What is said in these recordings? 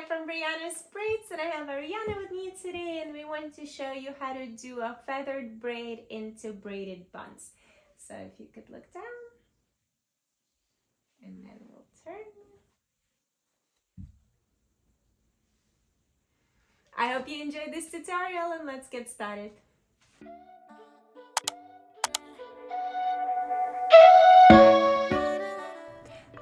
here from Brianna's Braids, and I have Ariana with me today, and we want to show you how to do a feathered braid into braided buns. So if you could look down, and then we'll turn. I hope you enjoyed this tutorial, and let's get started.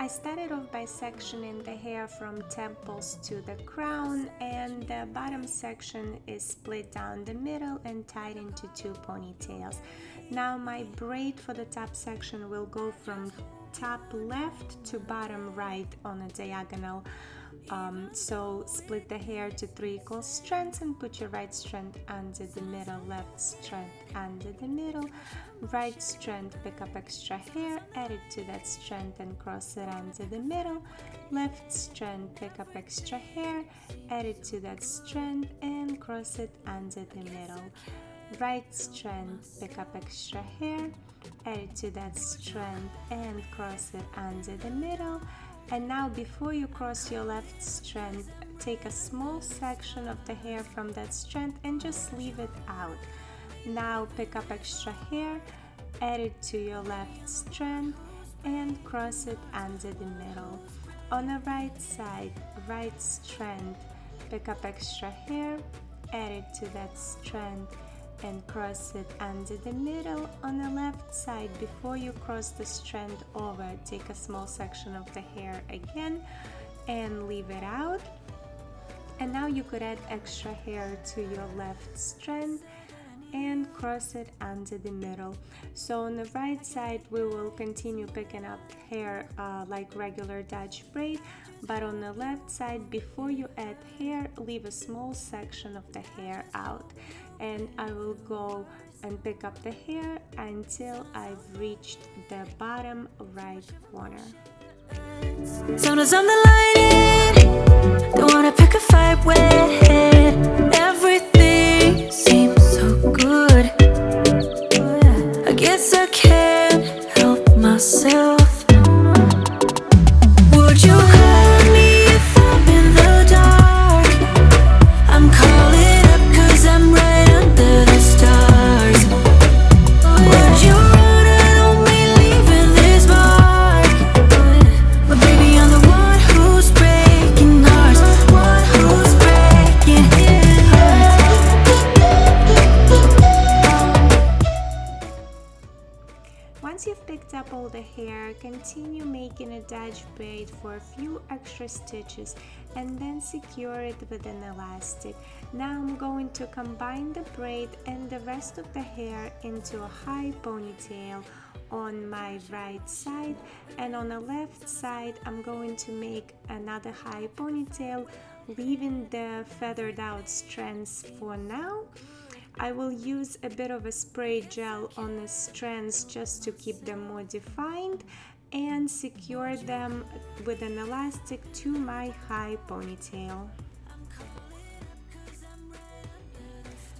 I started off by sectioning the hair from temples to the crown, and the bottom section is split down the middle and tied into two ponytails. Now my braid for the top section will go from top left to bottom right on a diagonal. So split the hair to 3 equal strands and put your right strand under the middle, left strand under the middle, right strand, pick up extra hair, add it to that strand and cross it under the middle, left strand, pick up extra hair, add it to that strand and cross it under the middle, right strand, pick up extra hair, add it to that strand and cross it under the middle. And now before you cross your left strand, take a small section of the hair from that strand and just leave it out. Now pick up extra hair, add it to your left strand and cross it under the middle. On the right side, right strand, pick up extra hair, add it to that strand and cross it under the middle. On the left side, before you cross the strand over, take a small section of the hair again and leave it out. And now you could add extra hair to your left strand and cross it under the middle. So on the right side we will continue picking up hair like regular Dutch braid, but on the left side, before you add hair, leave a small section of the hair out. And I will go and pick up the hair until I've reached the bottom right corner. Sometimes I'm the lighting, don't wanna pick a fight with. Everything seems so good. I guess I can't help myself. Would you call me if I'm in the dark? I'm calling up 'cause I'm right under the stars. Would you run out on me leaving this mark? But baby, I'm the one who's breaking hearts, one who's breaking hearts. Once you've picked up all the hair, continue making a Dutch braid for a few extra stitches and then secure it with an elastic. Now I'm going to combine the braid and the rest of the hair into a high ponytail on my right side, and on the left side I'm going to make another high ponytail, leaving the feathered out strands for now. I will use a bit of a spray gel on the strands just to keep them more defined and secure them with an elastic to my high ponytail.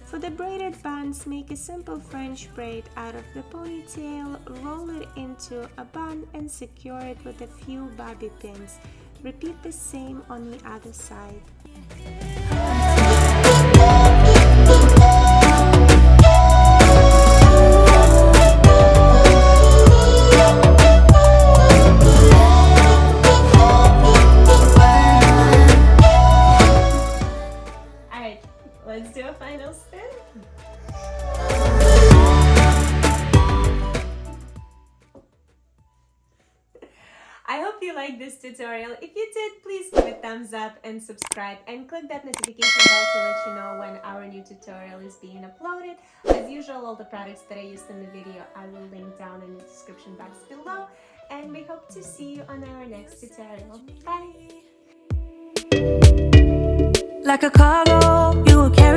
For the braided buns, make a simple French braid out of the ponytail, roll it into a bun and secure it with a few bobby pins. Repeat the same on the other side. Let's do a final spin. I hope you liked this tutorial. If you did, please give it a thumbs up and subscribe and click that notification bell to let you know when our new tutorial is being uploaded. As usual, all the products that I used in the video I will link down in the description box below, and we hope to see you on our next tutorial. Bye! Like a cargo, you will carry